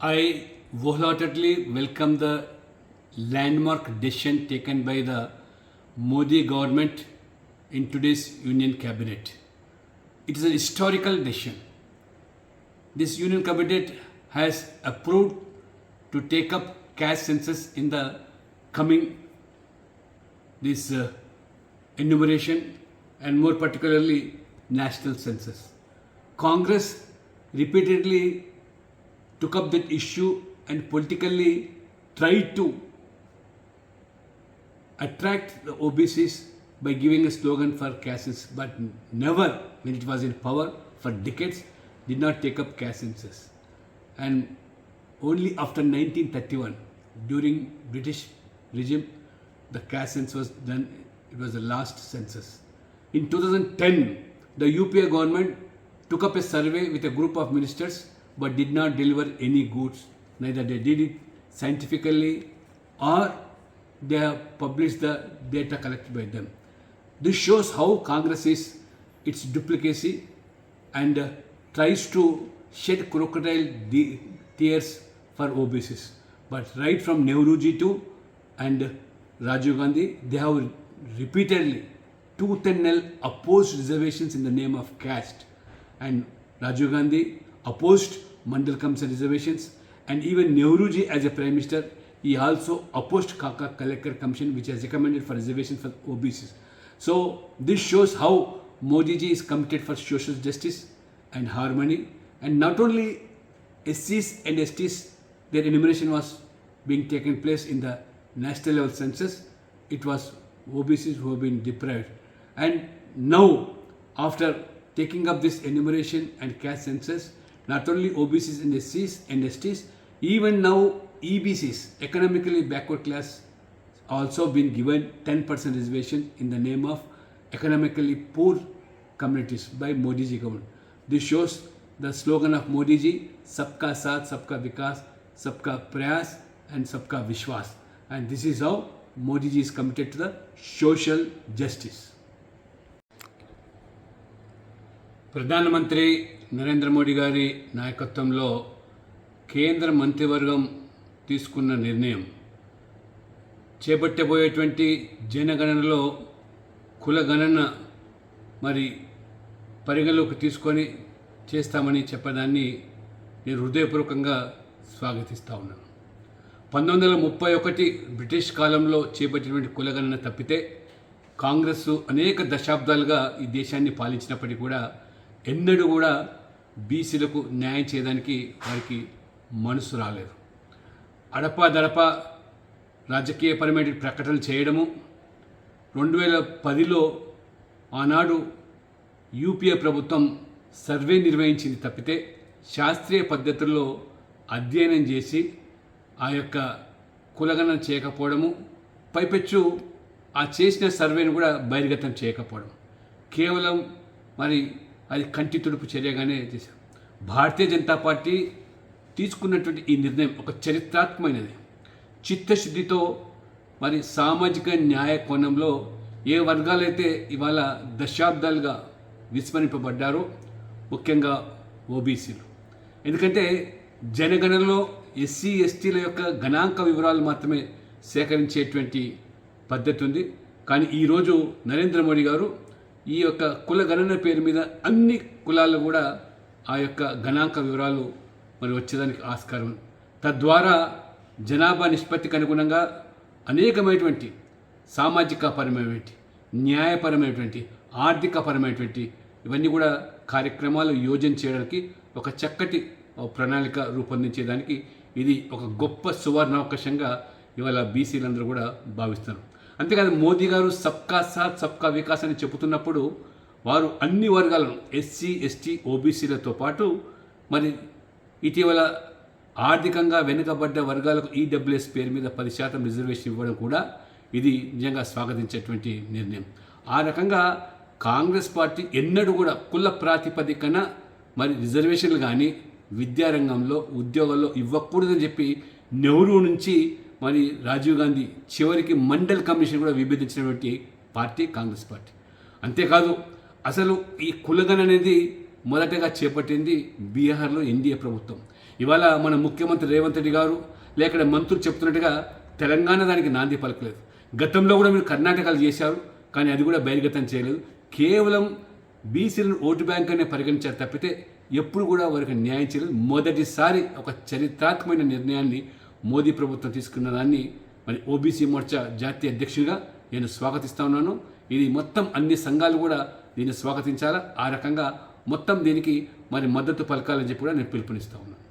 I wholeheartedly welcome the landmark decision taken by the Modi government in today's Union Cabinet. It is a historical decision. This Union Cabinet has approved to take up caste census in the coming this enumeration and more particularly national census. Congress repeatedly took up that issue and politically tried to attract the OBCs by giving a slogan for caste census, but never, when it was in power for decades, did not take up caste census. And only after 1931, during British regime, the caste census was done. It was the last census. In 2010, the UPA government took up a survey with a group of ministers but did not deliver any goods. Neither they did it scientifically or they have published the data collected by them. This shows how Congress is its duplicacy and tries to shed crocodile tears for OBCs. But right from Nehruji to and Rajiv Gandhi, they have repeatedly tooth and nail opposed reservations in the name of caste. And Rajiv Gandhi opposed Mandal Commission reservations, and even Nehruji as a Prime Minister, he also opposed Kaka Kalekar Commission, which has recommended for reservations for OBCs. So this shows how Modi ji is committed for social justice and harmony, and not only SCs and STs, their enumeration was being taken place in the national level census, it was OBCs who have been deprived. And now, after taking up this enumeration and caste census, not only OBCs and SCs and STs, even now EBCs, economically backward class, also been given 10% reservation in the name of economically poor communities by Modi ji government. This shows the slogan of Modi ji, Sabka Saath, Sabka Vikas, Sabka Prayas and Sabka Vishwas. And this is how Modi ji is committed to the social justice. ప్రధానమంత్రి నరేంద్ర మోడీ గారి నాయకత్వంలో కేంద్ర మంత్రివర్గం తీసుకున్న నిర్ణయం చేపట్టబోయేటువంటి జనగణనలో కులగణన మరి పరిగణలోకి తీసుకొని చేస్తామని చెప్పడాన్ని నేను హృదయపూర్వకంగా స్వాగతిస్తూ ఉన్నాను. 1931 బ్రిటిష్ కాలంలో చేపట్టినటువంటి కులగణన తప్పితే కాంగ్రెస్ అనేక దశాబ్దాలుగా ఈ దేశాన్ని పాలించినప్పటికీ కూడా ఎన్నడూ కూడా బీసీలకు న్యాయం చేయడానికి వారికి మనసు రాలేదు. అడపాదడప రాజకీయపరమైన ప్రకటనలు చేయడము, 2010లో ఆనాడు యూపీఏ ప్రభుత్వం సర్వే నిర్వహించింది తప్పితే శాస్త్రీయ పద్ధతుల్లో అధ్యయనం చేసి ఆ యొక్క కులగణన చేయకపోవడము, పైపెచ్చు ఆ చేసిన సర్వేను కూడా బహిర్గతం చేయకపోవడం, కేవలం మరి అది కంటి తుడుపు చర్యగానే చేశారు. భారతీయ జనతా పార్టీ తీసుకున్నటువంటి ఈ నిర్ణయం ఒక చరిత్రాత్మకమైనది. చిత్తశుద్ధితో మరి సామాజిక న్యాయ కోణంలో ఏ వర్గాలైతే ఇవాళ దశాబ్దాలుగా విస్మరింపబడ్డారో, ముఖ్యంగా ఓబీసీలు. ఎందుకంటే జనగణనలో ఎస్సీ ఎస్టీల యొక్క గణాంక వివరాలు మాత్రమే సేకరించేటువంటి పద్ధతి ఉంది. కానీ ఈరోజు నరేంద్ర మోడీ గారు ఈ యొక్క కుల గణన పేరు మీద అన్ని కులాలు కూడా ఆ యొక్క గణాంక వివరాలు మరి వచ్చేదానికి ఆస్కారం. తద్వారా జనాభా నిష్పత్తికి అనుగుణంగా అనేకమైనటువంటి సామాజికపరమైనటువంటి, న్యాయపరమైనటువంటి, ఆర్థికపరమైనటువంటి ఇవన్నీ కూడా కార్యక్రమాలు యోజన చేయడానికి ఒక చక్కటి ప్రణాళిక రూపొందించేదానికి ఇది ఒక గొప్ప సువర్ణావకాశంగా ఇవాళ బీసీలందరూ కూడా భావిస్తారు. అంతేకాదు మోదీ గారు సబ్కా సాత్ సబ్కా వికాస్ అని చెబుతున్నప్పుడు వారు అన్ని వర్గాలను ఎస్సీ ఎస్టీ ఓబీసీలతో పాటు మరి ఇటీవల ఆర్థికంగా వెనుకబడ్డ వర్గాలకు ఈడబ్ల్యూఎస్ పేరు మీద 10% రిజర్వేషన్ ఇవ్వడం కూడా ఇది నిజంగా స్వాగతించేటువంటి నిర్ణయం. ఆ రకంగా కాంగ్రెస్ పార్టీ ఎన్నడూ కూడా కుల ప్రాతిపదికన మరి రిజర్వేషన్లు కానీ విద్యారంగంలో ఉద్యోగాల్లో ఇవ్వకూడదని చెప్పి నెహ్రూ నుంచి మరి రాజీవ్ గాంధీ చివరికి మండల్ కమిషన్ కూడా విభేదించినటువంటి పార్టీ కాంగ్రెస్ పార్టీ. అంతేకాదు అసలు ఈ కులగణన అనేది మొదటగా చేపట్టింది బీహార్లో ఎన్డీఏ ప్రభుత్వం. ఇవాళ మన ముఖ్యమంత్రి రేవంత్ రెడ్డి గారు లేక మంత్రులు చెప్తున్నట్టుగా తెలంగాణ దానికి నాంది పలకలేదు. గతంలో కూడా మీరు కర్ణాటకలో చేశారు, కానీ అది కూడా బహిర్గతం చేయలేదు. కేవలం బీసీలను ఓటు బ్యాంక్ అనే పరిగణించారు తప్పితే ఎప్పుడు కూడా వారికి న్యాయం చేయలేదు. మొదటిసారి ఒక చరిత్రాత్మకమైన నిర్ణయాన్ని మోదీ ప్రభుత్వం తీసుకున్న దాన్ని మరి ఓబీసీ మోర్చా జాతీయ అధ్యక్షుడిగా నేను స్వాగతిస్తా ఉన్నాను. ఇది మొత్తం అన్ని సంఘాలు కూడా దీన్ని స్వాగతించాలా. ఆ రకంగా మొత్తం దీనికి మరి మద్దతు పలకాలని చెప్పి కూడా నేను పిలుపునిస్తా ఉన్నాను.